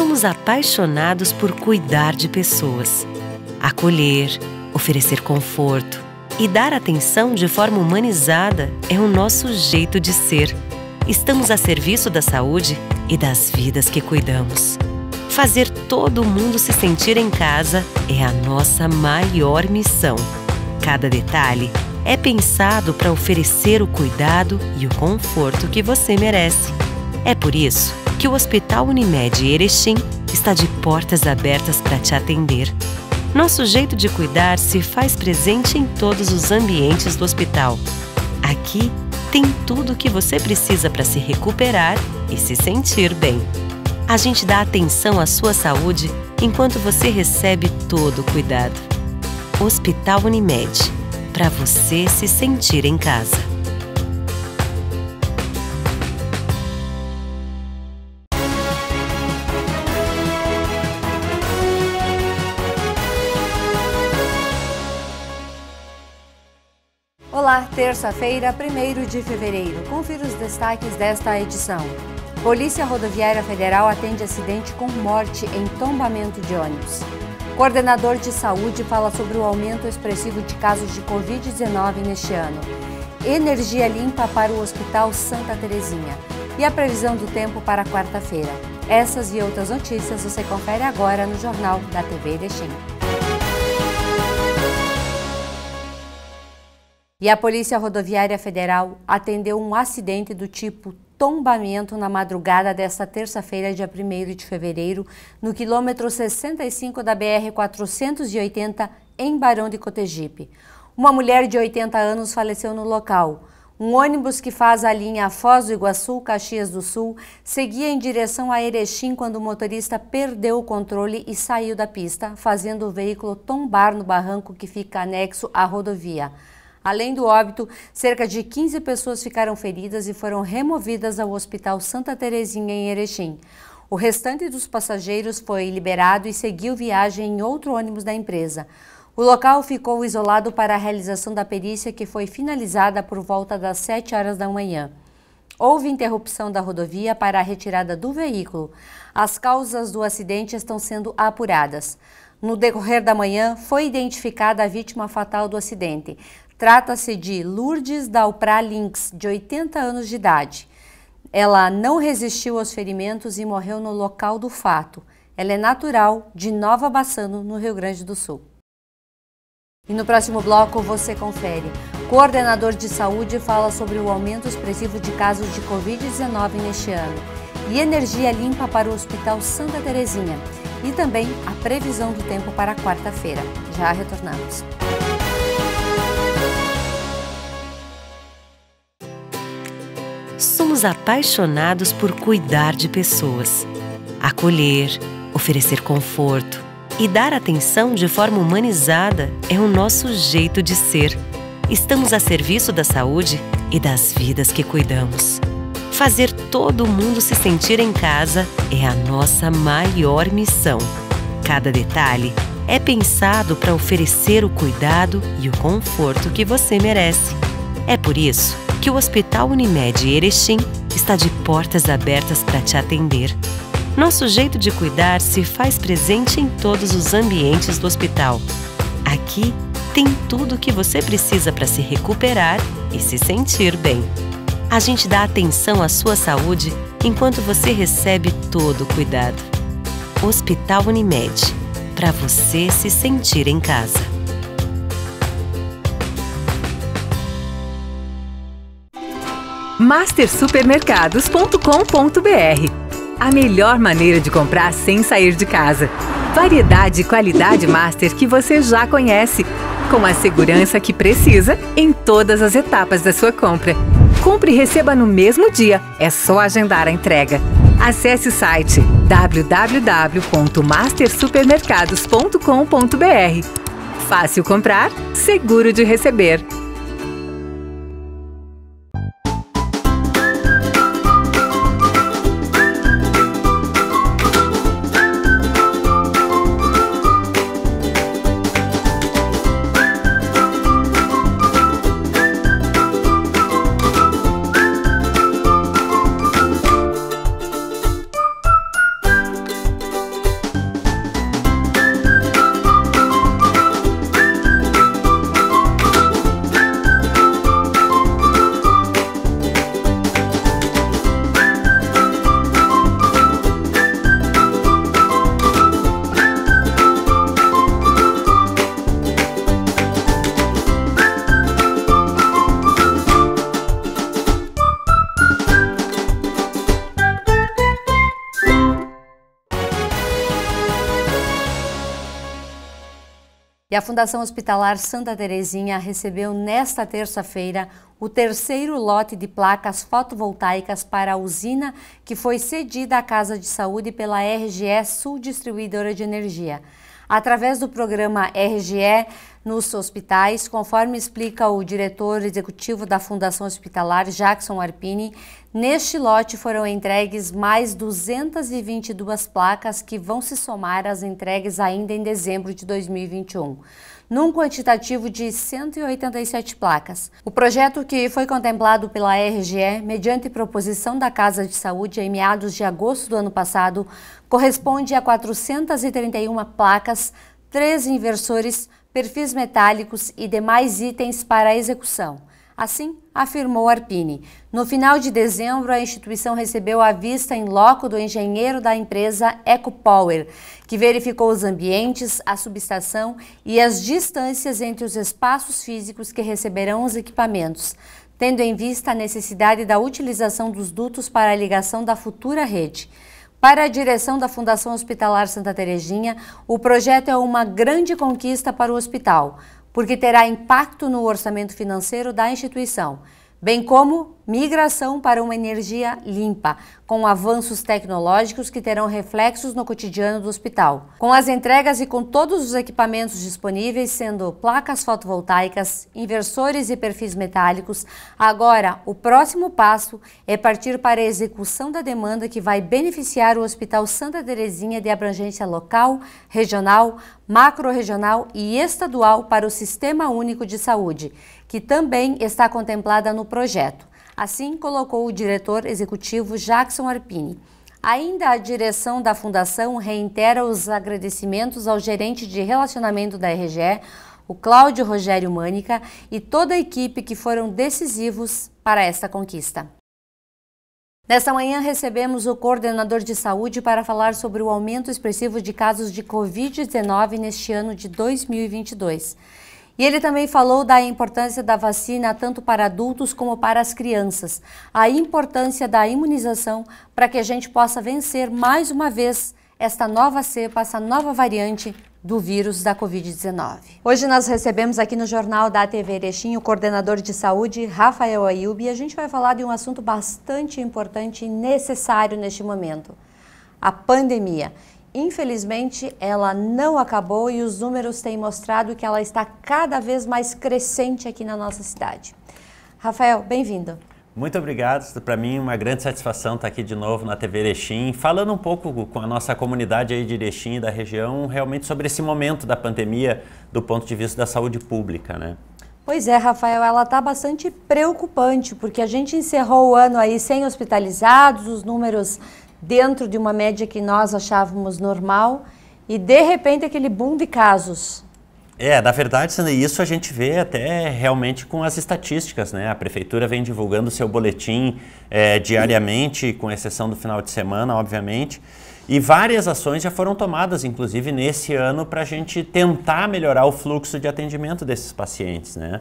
Somos apaixonados por cuidar de pessoas. Acolher, oferecer conforto e dar atenção de forma humanizada é o nosso jeito de ser. Estamos a serviço da saúde e das vidas que cuidamos. Fazer todo mundo se sentir em casa é a nossa maior missão. Cada detalhe é pensado para oferecer o cuidado e o conforto que você merece. É por isso que o Hospital Unimed Erechim está de portas abertas para te atender. Nosso jeito de cuidar se faz presente em todos os ambientes do hospital. Aqui tem tudo o que você precisa para se recuperar e se sentir bem. A gente dá atenção à sua saúde enquanto você recebe todo o cuidado. Hospital Unimed, para você se sentir em casa. Olá, terça-feira, 1º de fevereiro. Confira os destaques desta edição. Polícia Rodoviária Federal atende acidente com morte em tombamento de ônibus. Coordenador de saúde fala sobre o aumento expressivo de casos de Covid-19 neste ano. Energia limpa para o Hospital Santa Terezinha. E a previsão do tempo para quarta-feira. Essas e outras notícias você confere agora no Jornal da TV Erechim. E a Polícia Rodoviária Federal atendeu um acidente do tipo tombamento na madrugada desta terça-feira, dia 1º de fevereiro, no quilômetro 65 da BR-480, em Barão de Cotegipe. Uma mulher de 80 anos faleceu no local. Um ônibus que faz a linha Foz do Iguaçu, Caxias do Sul, seguia em direção a Erechim quando o motorista perdeu o controle e saiu da pista, fazendo o veículo tombar no barranco que fica anexo à rodovia. Além do óbito, cerca de 15 pessoas ficaram feridas e foram removidas ao Hospital Santa Terezinha, em Erechim. O restante dos passageiros foi liberado e seguiu viagem em outro ônibus da empresa. O local ficou isolado para a realização da perícia, que foi finalizada por volta das 7 horas da manhã. Houve interrupção da rodovia para a retirada do veículo. As causas do acidente estão sendo apuradas. No decorrer da manhã, foi identificada a vítima fatal do acidente. Trata-se de Lourdes Dalprá Links, de 80 anos de idade. Ela não resistiu aos ferimentos e morreu no local do fato. Ela é natural de Nova Bassano, no Rio Grande do Sul. E no próximo bloco você confere. Coordenador de saúde fala sobre o aumento expressivo de casos de Covid-19 neste ano. E energia limpa para o Hospital Santa Terezinha. E também a previsão do tempo para quarta-feira. Já retornamos. Somos apaixonados por cuidar de pessoas. Acolher, oferecer conforto e dar atenção de forma humanizada é o nosso jeito de ser. Estamos a serviço da saúde e das vidas que cuidamos. Fazer todo mundo se sentir em casa é a nossa maior missão. Cada detalhe é pensado para oferecer o cuidado e o conforto que você merece. É por isso que o Hospital Unimed Erechim está de portas abertas para te atender. Nosso jeito de cuidar se faz presente em todos os ambientes do hospital. Aqui tem tudo o que você precisa para se recuperar e se sentir bem. A gente dá atenção à sua saúde enquanto você recebe todo o cuidado. Hospital Unimed, para você se sentir em casa. mastersupermercados.com.br. A melhor maneira de comprar sem sair de casa. Variedade e qualidade Master que você já conhece, com a segurança que precisa em todas as etapas da sua compra. Compre e receba no mesmo dia, é só agendar a entrega. Acesse o site www.mastersupermercados.com.br. Fácil comprar, seguro de receber. E a Fundação Hospitalar Santa Terezinha recebeu nesta terça-feira o terceiro lote de placas fotovoltaicas para a usina que foi cedida à Casa de Saúde pela RGE Sul Distribuidora de Energia. Através do programa RGE nos hospitais, conforme explica o diretor executivo da Fundação Hospitalar, Jackson Arpini, neste lote foram entregues mais 222 placas que vão se somar às entregues ainda em dezembro de 2021. Num quantitativo de 187 placas. O projeto, que foi contemplado pela RGE, mediante proposição da Casa de Saúde em meados de agosto do ano passado, corresponde a 431 placas, 3 inversores, perfis metálicos e demais itens para a execução. Assim, afirmou Arpini. No final de dezembro, a instituição recebeu a vista em loco do engenheiro da empresa EcoPower, que verificou os ambientes, a subestação e as distâncias entre os espaços físicos que receberão os equipamentos, tendo em vista a necessidade da utilização dos dutos para a ligação da futura rede. Para a direção da Fundação Hospitalar Santa Terezinha, o projeto é uma grande conquista para o hospital, porque terá impacto no orçamento financeiro da instituição, bem como migração para uma energia limpa, com avanços tecnológicos que terão reflexos no cotidiano do hospital. Com as entregas e com todos os equipamentos disponíveis, sendo placas fotovoltaicas, inversores e perfis metálicos, agora o próximo passo é partir para a execução da demanda que vai beneficiar o Hospital Santa Terezinha de abrangência local, regional, macro-regional e estadual para o Sistema Único de Saúde, que também está contemplada no projeto. Assim colocou o diretor executivo Jackson Arpini. Ainda a direção da Fundação reitera os agradecimentos ao gerente de relacionamento da RGE, o Cláudio Rogério Mânica, e toda a equipe que foram decisivos para esta conquista. Nesta manhã recebemos o coordenador de saúde para falar sobre o aumento expressivo de casos de Covid-19 neste ano de 2022. E ele também falou da importância da vacina tanto para adultos como para as crianças, a importância da imunização para que a gente possa vencer mais uma vez esta nova cepa, essa nova variante do vírus da Covid-19. Hoje nós recebemos aqui no Jornal da TV Erechim o coordenador de saúde, Rafael Ayub, e a gente vai falar de um assunto bastante importante e necessário neste momento, a pandemia. Infelizmente, ela não acabou e os números têm mostrado que ela está cada vez mais crescente aqui na nossa cidade. Rafael, bem-vindo. Muito obrigado. Para mim, uma grande satisfação estar aqui de novo na TV Erechim, falando um pouco com a nossa comunidade aí de Erechim e da região, realmente sobre esse momento da pandemia do ponto de vista da saúde pública, né? Pois é, Rafael, ela está bastante preocupante, porque a gente encerrou o ano aí sem hospitalizados, os números dentro de uma média que nós achávamos normal e de repente aquele boom de casos. Na verdade, isso a gente vê até realmente com as estatísticas, né? A prefeitura vem divulgando seu boletim diariamente, com exceção do final de semana, obviamente, e várias ações já foram tomadas, inclusive nesse ano, para a gente tentar melhorar o fluxo de atendimento desses pacientes, né?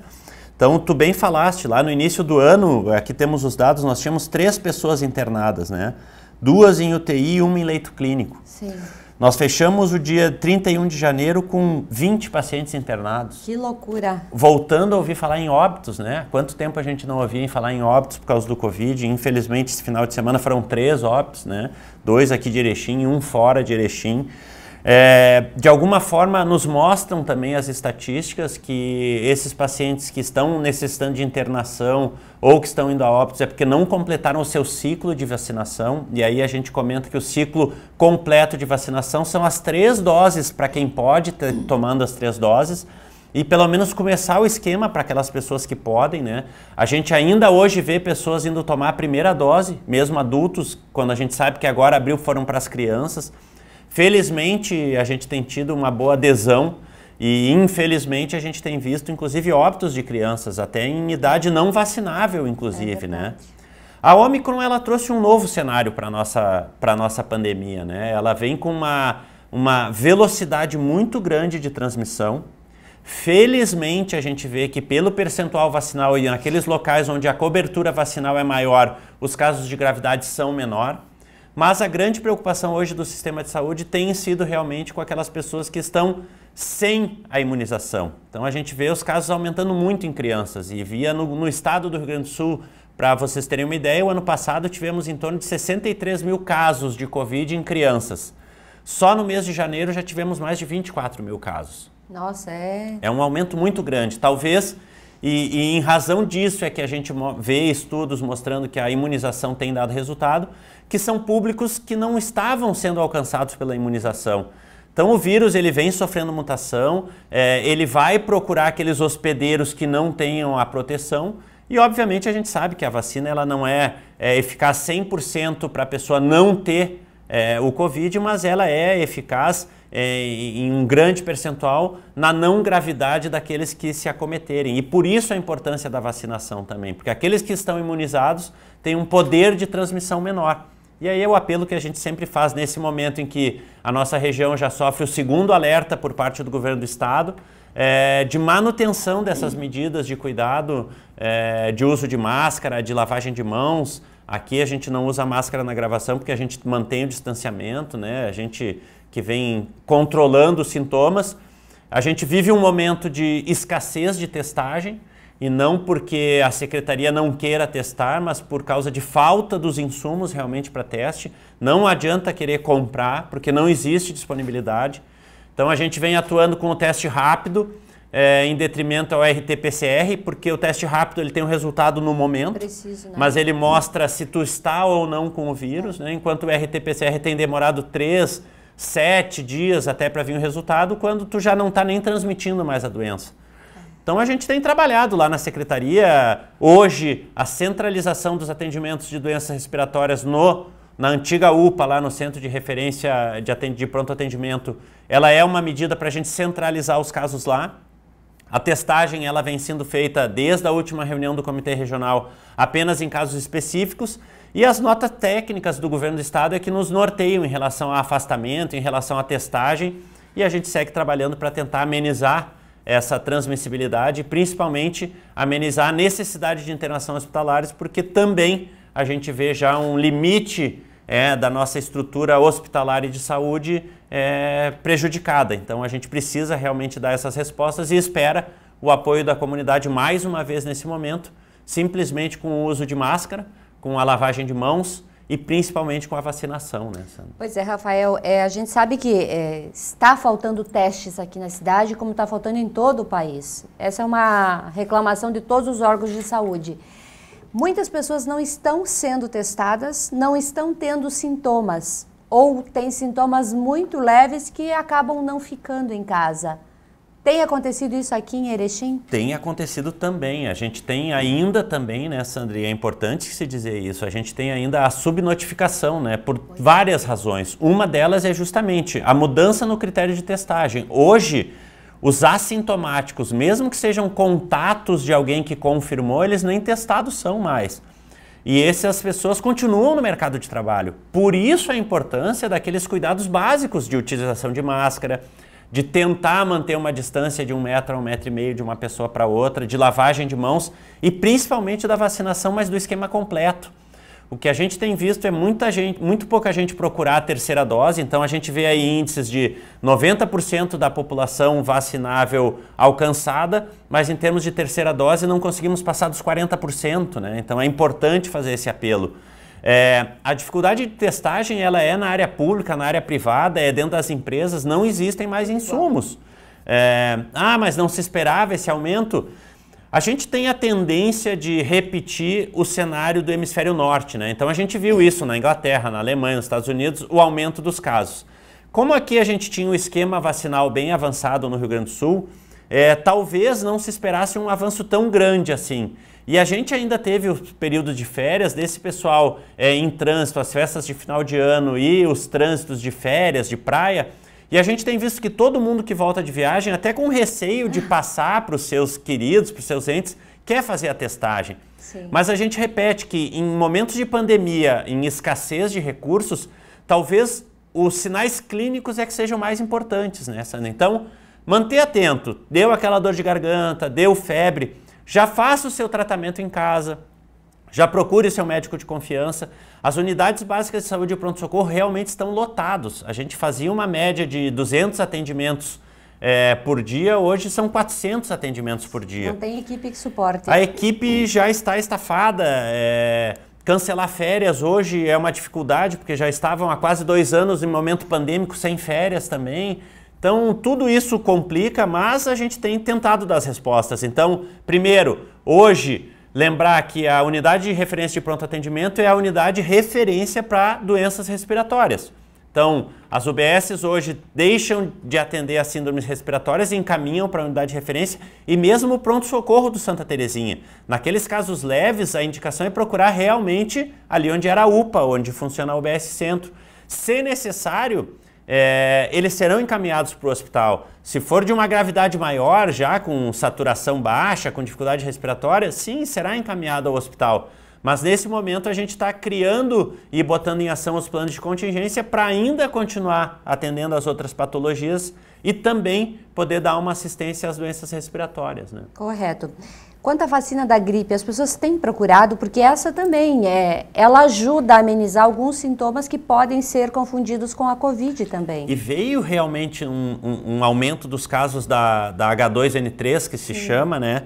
Então, tu bem falaste, lá no início do ano, aqui temos os dados, nós tínhamos 3 pessoas internadas, né? 2 em UTI e 1 em leito clínico. Sim. Nós fechamos o dia 31 de janeiro com 20 pacientes internados. Que loucura! Voltando a ouvir falar em óbitos, né? Quanto tempo a gente não ouvia em falar em óbitos por causa do Covid? Infelizmente, esse final de semana foram 3 óbitos, né? 2 aqui de Erechim e 1 fora de Erechim. De alguma forma, nos mostram também as estatísticas que esses pacientes que estão necessitando de internação ou que estão indo a óbitos é porque não completaram o seu ciclo de vacinação. E aí a gente comenta que o ciclo completo de vacinação são as 3 doses para quem pode ter tomando as 3 doses. E pelo menos começar o esquema para aquelas pessoas que podem, né? A gente ainda hoje vê pessoas indo tomar a primeira dose, mesmo adultos, quando a gente sabe que agora abril foram para as crianças. Felizmente, a gente tem tido uma boa adesão e, infelizmente, a gente tem visto, inclusive, óbitos de crianças, até em idade não vacinável, inclusive, né? A Omicron, ela trouxe um novo cenário para a nossa pandemia, né? Ela vem com uma velocidade muito grande de transmissão. Felizmente, a gente vê que pelo percentual vacinal e naqueles locais onde a cobertura vacinal é maior, os casos de gravidade são menor. mas a grande preocupação hoje do sistema de saúde tem sido realmente com aquelas pessoas que estão sem a imunização. Então a gente vê os casos aumentando muito em crianças e via no estado do Rio Grande do Sul, para vocês terem uma ideia, o ano passado tivemos em torno de 63 mil casos de Covid em crianças. Só no mês de janeiro já tivemos mais de 24 mil casos. Nossa, é um aumento muito grande. Talvez, e em razão disso é que a gente vê estudos mostrando que a imunização tem dado resultado, que são públicos que não estavam sendo alcançados pela imunização. Então o vírus ele vem sofrendo mutação, ele vai procurar aqueles hospedeiros que não tenham a proteção e obviamente a gente sabe que a vacina ela não é eficaz 100% para a pessoa não ter o Covid, mas ela é eficaz em um grande percentual na não gravidade daqueles que se acometerem. E por isso a importância da vacinação também, porque aqueles que estão imunizados têm um poder de transmissão menor. E aí é o apelo que a gente sempre faz nesse momento em que a nossa região já sofre o segundo alerta por parte do governo do estado, de manutenção dessas medidas de cuidado, de uso de máscara, de lavagem de mãos. Aqui a gente não usa máscara na gravação porque a gente mantém o distanciamento, né? A gente que vem controlando os sintomas. A gente vive um momento de escassez de testagem e não porque a secretaria não queira testar, mas por causa de falta dos insumos realmente para teste. Não adianta querer comprar porque não existe disponibilidade. Então a gente vem atuando com o teste rápido, em detrimento ao RT-PCR, porque o teste rápido ele tem um resultado no momento, preciso, né? Mas ele mostra se tu está ou não com o vírus, né? Enquanto o RT-PCR tem demorado 3, 7 dias até para vir o resultado, quando tu já não está nem transmitindo mais a doença. Então a gente tem trabalhado lá na secretaria, hoje a centralização dos atendimentos de doenças respiratórias na antiga UPA, lá no Centro de Referência de Pronto Atendimento, ela é uma medida para a gente centralizar os casos lá. A testagem ela vem sendo feita desde a última reunião do Comitê Regional apenas em casos específicos e as notas técnicas do governo do estado é que nos norteiam em relação a afastamento, em relação à testagem e a gente segue trabalhando para tentar amenizar essa transmissibilidade e principalmente amenizar a necessidade de internação hospitalares, porque também a gente vê já um limite da nossa estrutura hospitalar e de saúde prejudicada. Então a gente precisa realmente dar essas respostas e espera o apoio da comunidade mais uma vez nesse momento, simplesmente com o uso de máscara, com a lavagem de mãos e principalmente com a vacinação, né, Sandra? Pois é, Rafael, a gente sabe que está faltando testes aqui na cidade, como está faltando em todo o país. Essa é uma reclamação de todos os órgãos de saúde. Muitas pessoas não estão sendo testadas, não estão tendo sintomas, ou têm sintomas muito leves que acabam não ficando em casa. Tem acontecido isso aqui em Erechim? Tem acontecido também. A gente tem ainda também, né, Sandra, e é importante se dizer isso, a gente tem ainda a subnotificação, né, por várias razões. Uma delas é justamente a mudança no critério de testagem. Hoje, os assintomáticos, mesmo que sejam contatos de alguém que confirmou, eles nem testados são mais. E essas pessoas continuam no mercado de trabalho. Por isso a importância daqueles cuidados básicos de utilização de máscara, de tentar manter uma distância de 1 metro a 1,5 metro de uma pessoa para outra, de lavagem de mãos e principalmente da vacinação, mas do esquema completo. O que a gente tem visto é muito pouca gente procurar a terceira dose, então a gente vê aí índices de 90% da população vacinável alcançada, mas em termos de terceira dose não conseguimos passar dos 40%, né? Então é importante fazer esse apelo. A dificuldade de testagem ela é na área pública, na área privada, dentro das empresas, não existem mais insumos. Mas não se esperava esse aumento. A gente tem a tendência de repetir o cenário do hemisfério norte, né? Então a gente viu isso na Inglaterra, na Alemanha, nos Estados Unidos, o aumento dos casos. Como aqui a gente tinha um esquema vacinal bem avançado no Rio Grande do Sul, talvez não se esperasse um avanço tão grande assim. E a gente ainda teve o período de férias desse pessoal em trânsito, as festas de final de ano e os trânsitos de férias, de praia. E a gente tem visto que todo mundo que volta de viagem, até com receio de passar para os seus queridos, para os seus entes, quer fazer a testagem. Sim. Mas a gente repete que em momentos de pandemia, em escassez de recursos, talvez os sinais clínicos é que sejam mais importantes, né, Sandra? Então, manter atento. Deu aquela dor de garganta, deu febre, já faça o seu tratamento em casa. já procure seu médico de confiança. As unidades básicas de saúde e pronto-socorro realmente estão lotados. A gente fazia uma média de 200 atendimentos por dia, hoje são 400 atendimentos por dia. Não tem equipe que suporte. A equipe já está estafada. Cancelar férias hoje é uma dificuldade, porque já estavam há quase 2 anos em momento pandêmico sem férias também. Então, tudo isso complica, mas a gente tem tentado dar as respostas. Então, primeiro, hoje, lembrar que a unidade de referência de pronto atendimento é a unidade de referência para doenças respiratórias. Então, as UBSs hoje deixam de atender as síndromes respiratórias e encaminham para a unidade de referência e mesmo o pronto-socorro do Santa Terezinha. Naqueles casos leves, a indicação é procurar realmente ali onde era a UPA, onde funciona a UBS Centro. Se necessário, eles serão encaminhados para o hospital. Se for de uma gravidade maior, já com saturação baixa, com dificuldade respiratória, sim, será encaminhado ao hospital. Mas nesse momento a gente está criando e botando em ação os planos de contingência para ainda continuar atendendo as outras patologias e também poder dar uma assistência às doenças respiratórias, né? Correto. Quanto à vacina da gripe, as pessoas têm procurado, porque essa também ela ajuda a amenizar alguns sintomas que podem ser confundidos com a Covid também. E veio realmente um aumento dos casos da H2N3, que se chama, né?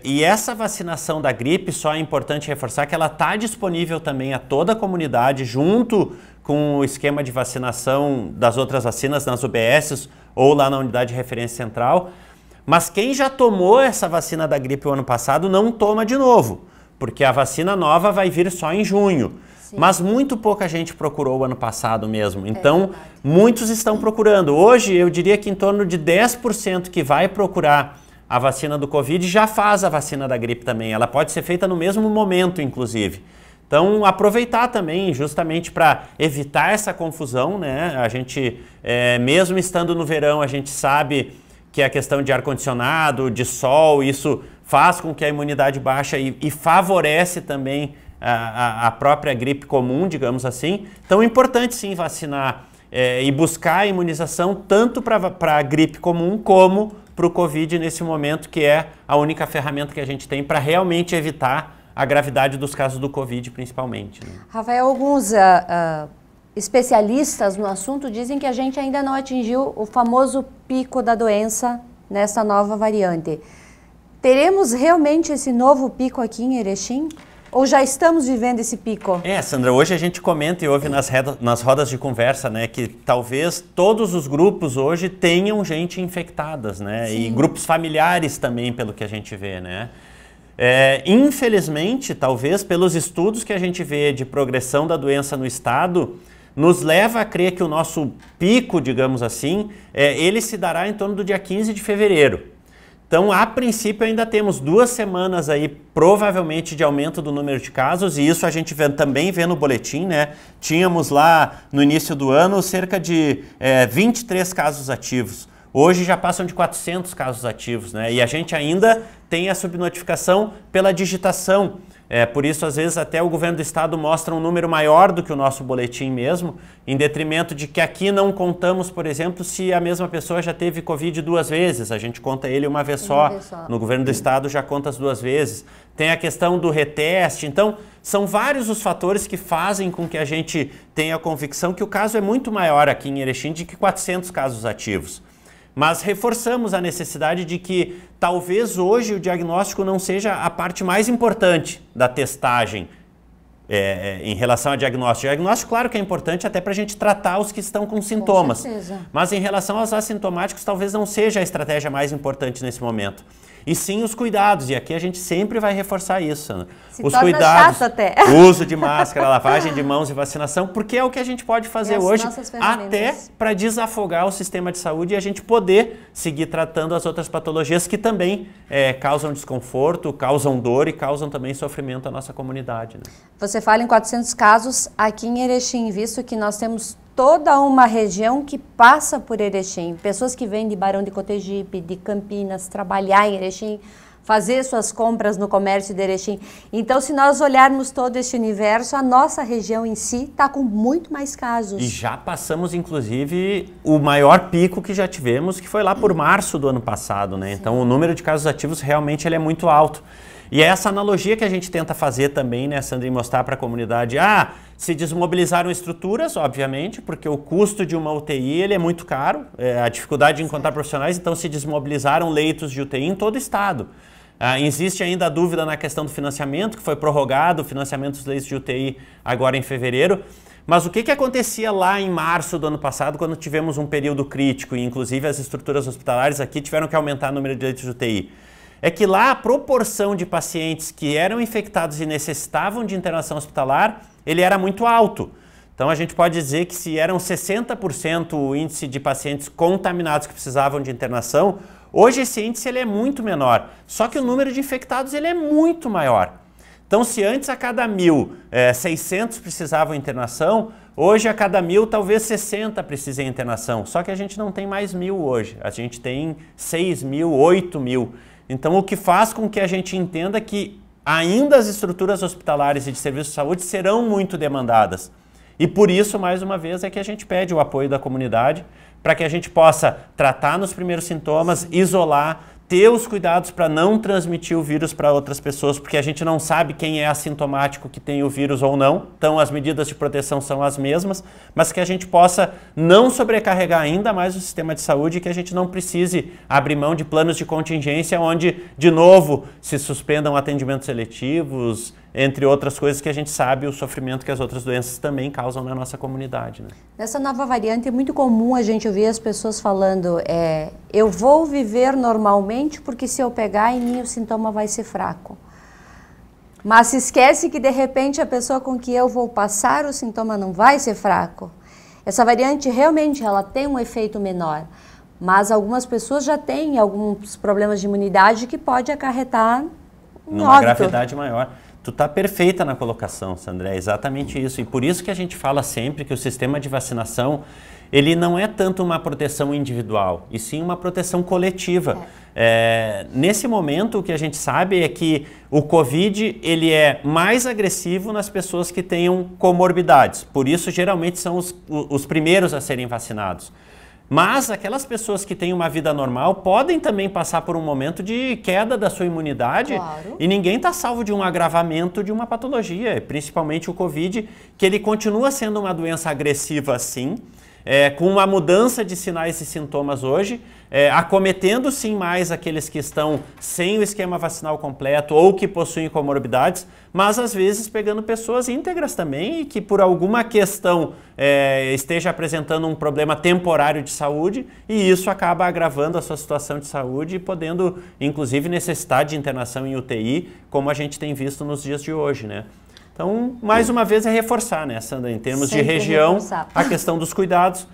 E essa vacinação da gripe, só é importante reforçar que ela está disponível também a toda a comunidade, junto com o esquema de vacinação das outras vacinas nas UBSs ou lá na unidade de referência central. Mas quem já tomou essa vacina da gripe o ano passado não toma de novo, porque a vacina nova vai vir só em junho. Sim. Mas muito pouca gente procurou o ano passado mesmo, então muitos estão procurando. Hoje eu diria que em torno de 10% que vai procurar a vacina do Covid já faz a vacina da gripe também. Ela pode ser feita no mesmo momento, inclusive. Então, aproveitar também, justamente para evitar essa confusão, né? A gente, mesmo estando no verão, a gente sabe que a questão de ar-condicionado, de sol, isso faz com que a imunidade baixe e favorece também a própria gripe comum, digamos assim. Então é importante sim vacinar e buscar a imunização tanto para a gripe comum como para o Covid nesse momento, que é a única ferramenta que a gente tem para realmente evitar a gravidade dos casos do Covid, principalmente, né? Rafael, alguns especialistas no assunto dizem que a gente ainda não atingiu o famoso pico da doença nessa nova variante. Teremos realmente esse novo pico aqui em Erechim? Ou já estamos vivendo esse pico? Sandra, hoje a gente comenta e ouve nas rodas de conversa, né, que talvez todos os grupos hoje tenham gente infectadas, né? Sim. E grupos familiares também, pelo que a gente vê, né? Infelizmente, talvez pelos estudos que a gente vê de progressão da doença no estado, nos leva a crer que o nosso pico, digamos assim, ele se dará em torno do dia 15 de fevereiro. Então, a princípio, ainda temos 2 semanas aí, provavelmente, de aumento do número de casos, e isso a gente também vê no boletim, né? Tínhamos lá, no início do ano, cerca de 23 casos ativos. Hoje já passam de 400 casos ativos, né? E a gente ainda tem a subnotificação pela digitação. Por isso, às vezes, até o governo do estado mostra um número maior do que o nosso boletim mesmo, em detrimento de que aqui não contamos, por exemplo, se a mesma pessoa já teve Covid 2 vezes. A gente conta ele uma vez só. No governo do estado já conta as 2 vezes. Tem a questão do reteste. Então, são vários os fatores que fazem com que a gente tenha a convicção que o caso é muito maior aqui em Erechim de que 400 casos ativos. Mas reforçamos a necessidade de que talvez hoje o diagnóstico não seja a parte mais importante da testagem em relação ao diagnóstico. O diagnóstico, claro que é importante até para a gente tratar os que estão com sintomas. Com certeza. Mas em relação aos assintomáticos, talvez não seja a estratégia mais importante nesse momento. E sim os cuidados, e aqui a gente sempre vai reforçar isso, né? Os cuidados, chato até. Uso de máscara, lavagem de mãos e vacinação, porque é o que a gente pode fazer hoje, até para desafogar o sistema de saúde e a gente poder seguir tratando as outras patologias que também causam desconforto, causam dor e causam também sofrimento à nossa comunidade, né? Você fala em 400 casos aqui em Erechim, visto que nós temos toda uma região que passa por Erechim. Pessoas que vêm de Barão de Cotegipe, de Campinas, trabalhar em Erechim, fazer suas compras no comércio de Erechim. Então, se nós olharmos todo esse universo, a nossa região em si está com muito mais casos. E já passamos, inclusive, o maior pico que já tivemos, que foi lá por março do ano passado, né? Então, o número de casos ativos realmente ele é muito alto. E é essa analogia que a gente tenta fazer também, né, Sandra, e mostrar para a comunidade. Se desmobilizaram estruturas, obviamente, porque o custo de uma UTI ele é muito caro, a dificuldade de encontrar profissionais, então se desmobilizaram leitos de UTI em todo o estado. Existe ainda a dúvida na questão do financiamento, que foi prorrogado o financiamento dos leitos de UTI agora em fevereiro. Mas o que acontecia lá em março do ano passado, quando tivemos um período crítico, e inclusive as estruturas hospitalares aqui tiveram que aumentar o número de leitos de UTI? É que lá a proporção de pacientes que eram infectados e necessitavam de internação hospitalar, ele era muito alto. Então a gente pode dizer que se eram 60% o índice de pacientes contaminados que precisavam de internação, hoje esse índice ele é muito menor, só que o número de infectados ele é muito maior. Então se antes a cada 1.600 precisavam de internação, hoje a cada 1.000 talvez 60 precisem de internação, só que a gente não tem mais 1.000 hoje, a gente tem 6.000, 8.000. Então o que faz com que a gente entenda que ainda as estruturas hospitalares e de serviço de saúde serão muito demandadas. E por isso, mais uma vez, é que a gente pede o apoio da comunidade para que a gente possa tratar nos primeiros sintomas, isolar, ter os cuidados para não transmitir o vírus para outras pessoas, porque a gente não sabe quem é assintomático que tem o vírus ou não, então as medidas de proteção são as mesmas, mas que a gente possa não sobrecarregar ainda mais o sistema de saúde e que a gente não precise abrir mão de planos de contingência onde, de novo, se suspendam atendimentos seletivos, entre outras coisas que a gente sabe o sofrimento que as outras doenças também causam na nossa comunidade. Né? Nessa nova variante é muito comum a gente ouvir as pessoas falando eu vou viver normalmente porque se eu pegar em mim o sintoma vai ser fraco. Mas se esquece que de repente a pessoa com que eu vou passar o sintoma não vai ser fraco. Essa variante realmente ela tem um efeito menor, mas algumas pessoas já têm alguns problemas de imunidade que pode acarretar uma gravidade maior. Tu tá perfeita na colocação, Sandra, é exatamente isso. E por isso que a gente fala sempre que o sistema de vacinação, ele não é tanto uma proteção individual, e sim uma proteção coletiva. Nesse momento, o que a gente sabe é que o Covid, ele é mais agressivo nas pessoas que tenham comorbidades. Por isso, geralmente, são os primeiros a serem vacinados. Mas aquelas pessoas que têm uma vida normal podem também passar por um momento de queda da sua imunidade. Claro. E ninguém está salvo de um agravamento de uma patologia, principalmente o Covid, que ele continua sendo uma doença agressiva sim, com uma mudança de sinais e sintomas hoje, acometendo sim mais aqueles que estão sem o esquema vacinal completo ou que possuem comorbidades, mas às vezes pegando pessoas íntegras também e que por alguma questão esteja apresentando um problema temporário de saúde e isso acaba agravando a sua situação de saúde e podendo inclusive necessitar de internação em UTI, como a gente tem visto nos dias de hoje, né? Então, mais uma vez, é reforçar, né, Sandra, em termos de região, a questão dos cuidados,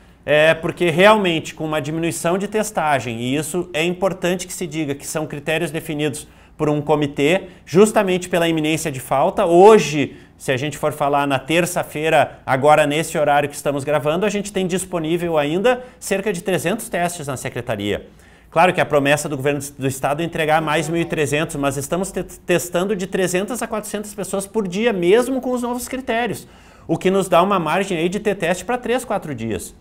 porque realmente com uma diminuição de testagem, e isso é importante que se diga que são critérios definidos por um comitê, justamente pela iminência de falta. Hoje, se a gente for falar na terça-feira, agora nesse horário que estamos gravando, a gente tem disponível ainda cerca de 300 testes na secretaria. Claro que a promessa do governo do estado é entregar mais 1.300, mas estamos testando de 300 a 400 pessoas por dia, mesmo com os novos critérios, o que nos dá uma margem aí de ter teste para 3, 4 dias.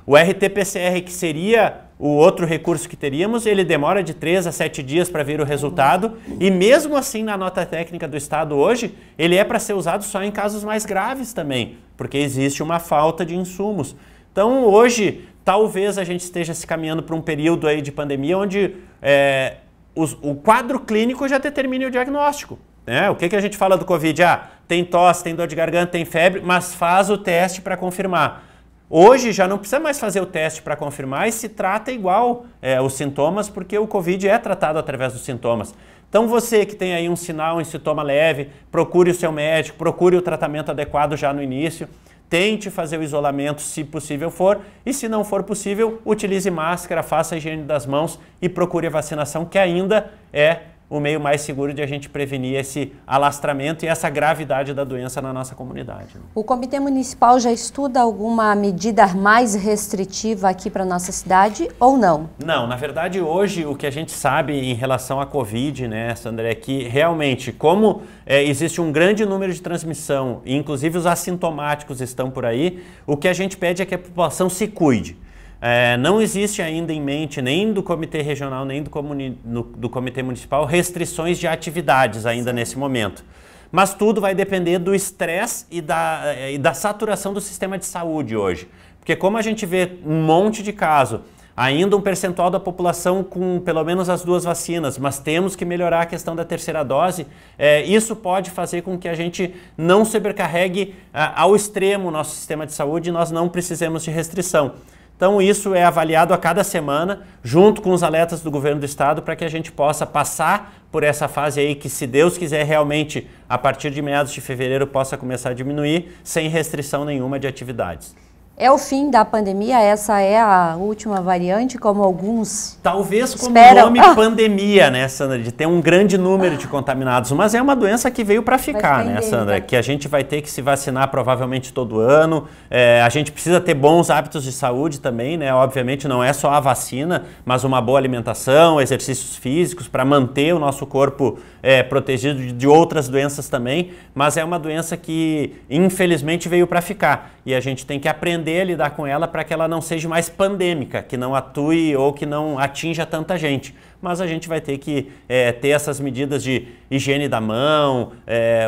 O RT-PCR, que seria o outro recurso que teríamos, ele demora de 3 a 7 dias para vir o resultado e mesmo assim na nota técnica do estado hoje, ele é para ser usado só em casos mais graves também, porque existe uma falta de insumos. Então hoje talvez a gente esteja se caminhando para um período aí de pandemia onde o quadro clínico já determine o diagnóstico. O que a gente fala do Covid? Tem tosse, tem dor de garganta, tem febre, mas faz o teste para confirmar. Hoje já não precisa mais fazer o teste para confirmar e se trata igual os sintomas, porque o Covid é tratado através dos sintomas. Então você que tem aí um sinal, um sintoma leve, procure o seu médico, procure o tratamento adequado já no início. Tente fazer o isolamento se possível for e se não for possível, utilize máscara, faça a higiene das mãos e procure a vacinação, que ainda é o meio mais seguro de a gente prevenir esse alastramento e essa gravidade da doença na nossa comunidade. O Comitê Municipal já estuda alguma medida mais restritiva aqui para a nossa cidade ou não? Não, na verdade hoje o que a gente sabe em relação à Covid, né, Sandra, é que realmente como existe um grande número de transmissão e inclusive os assintomáticos estão por aí, o que a gente pede é que a população se cuide. Não existe ainda em mente, nem do Comitê Regional, nem do Comitê Municipal, restrições de atividades ainda nesse momento. Mas tudo vai depender do estresse e da saturação do sistema de saúde hoje. Porque como a gente vê um monte de casos, ainda um percentual da população com pelo menos as 2 vacinas, mas temos que melhorar a questão da terceira dose, isso pode fazer com que a gente não sobrecarregue ao extremo o nosso sistema de saúde e nós não precisemos de restrição. Então isso é avaliado a cada semana, junto com os alertas do governo do estado, para que a gente possa passar por essa fase aí que, se Deus quiser, realmente, a partir de meados de fevereiro, possa começar a diminuir, sem restrição nenhuma de atividades. É o fim da pandemia? Essa é a última variante, como alguns talvez como esperam. Nome pandemia, né, Sandra? De ter um grande número de contaminados. Mas é uma doença que veio para ficar, né, Sandra? Que a gente vai ter que se vacinar provavelmente todo ano. A gente precisa ter bons hábitos de saúde também, né? Obviamente não é só a vacina, mas uma boa alimentação, exercícios físicos para manter o nosso corpo protegido de outras doenças também. Mas é uma doença que, infelizmente, veio para ficar. E a gente tem que aprender a lidar com ela para que ela não seja mais pandêmica, que não atue ou que não atinja tanta gente. Mas a gente vai ter que ter essas medidas de higiene da mão,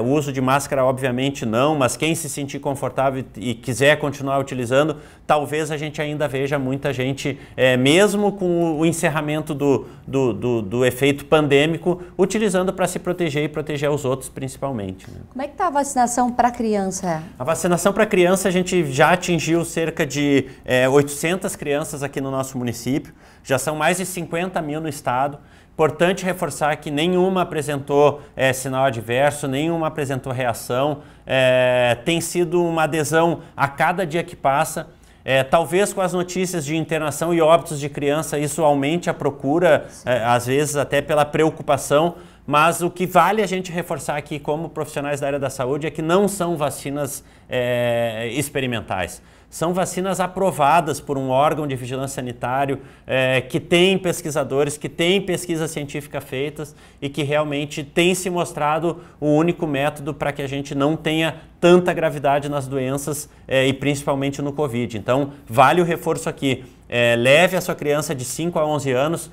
o uso de máscara obviamente não, mas quem se sentir confortável e quiser continuar utilizando, talvez a gente ainda veja muita gente, mesmo com o encerramento do efeito pandêmico, utilizando para se proteger e proteger os outros principalmente, né? Como é que está a vacinação para criança? A vacinação para criança a gente já atingiu cerca de 800 crianças aqui no nosso município, já são mais de 50 mil no estado. Importante reforçar que nenhuma apresentou sinal adverso, nenhuma apresentou reação, tem sido uma adesão a cada dia que passa. Talvez com as notícias de internação e óbitos de criança isso aumente a procura, às vezes até pela preocupação, mas o que vale a gente reforçar aqui como profissionais da área da saúde é que não são vacinas experimentais. São vacinas aprovadas por um órgão de vigilância sanitário que tem pesquisadores, que tem pesquisa científica feitas e que realmente tem se mostrado o único método para que a gente não tenha tanta gravidade nas doenças e principalmente no Covid. Então, vale o reforço aqui. Leve a sua criança de 5 a 11 anos.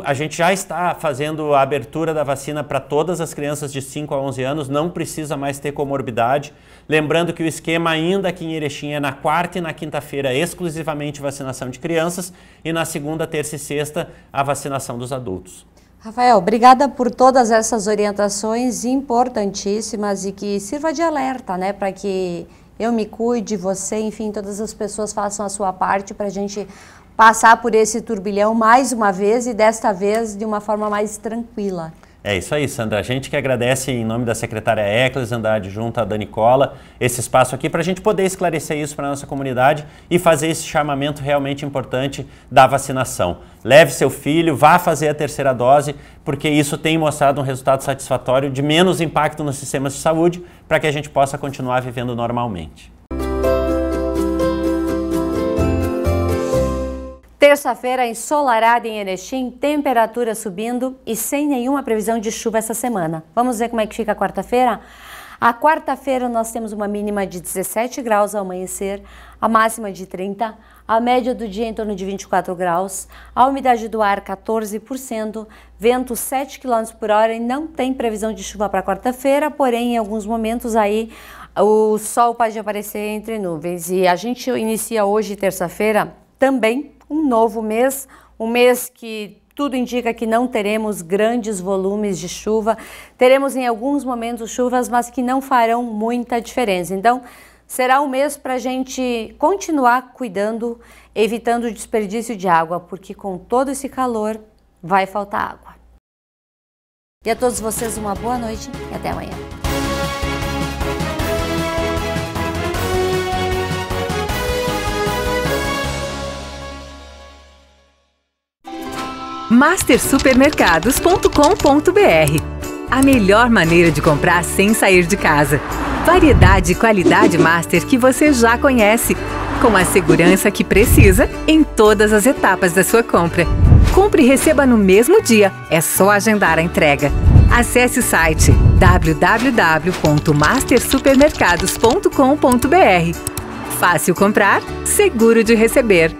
A gente já está fazendo a abertura da vacina para todas as crianças de 5 a 11 anos, não precisa mais ter comorbidade. Lembrando que o esquema ainda aqui em Erechim é na quarta e na quinta-feira exclusivamente vacinação de crianças e na segunda, terça e sexta a vacinação dos adultos. Rafael, obrigada por todas essas orientações importantíssimas e que sirva de alerta, né, para que eu me cuide, você, enfim, todas as pessoas façam a sua parte para a gente passar por esse turbilhão mais uma vez e desta vez de uma forma mais tranquila. É isso aí, Sandra. A gente que agradece em nome da secretária Ecles Andrade junto à Dani Cola esse espaço aqui para a gente poder esclarecer isso para a nossa comunidade e fazer esse chamamento realmente importante da vacinação. Leve seu filho, vá fazer a terceira dose, porque isso tem mostrado um resultado satisfatório de menos impacto nos sistemas de saúde para que a gente possa continuar vivendo normalmente. Terça-feira ensolarada em Erechim, temperatura subindo e sem nenhuma previsão de chuva essa semana. Vamos ver como é que fica a quarta-feira? A quarta-feira nós temos uma mínima de 17 graus ao amanhecer, a máxima de 30, a média do dia em torno de 24 graus, a umidade do ar 14%, vento 7 km por hora e não tem previsão de chuva para quarta-feira, porém em alguns momentos aí o sol pode aparecer entre nuvens. E a gente inicia hoje, terça-feira, também um novo mês, um mês que tudo indica que não teremos grandes volumes de chuva, teremos em alguns momentos chuvas, mas que não farão muita diferença. Então, será um mês para a gente continuar cuidando, evitando o desperdício de água, porque com todo esse calor vai faltar água. E a todos vocês uma boa noite e até amanhã. mastersupermercados.com.br. A melhor maneira de comprar sem sair de casa. Variedade e qualidade Master que você já conhece, com a segurança que precisa em todas as etapas da sua compra. Compre e receba no mesmo dia, é só agendar a entrega. Acesse o site www.mastersupermercados.com.br. Fácil comprar, seguro de receber.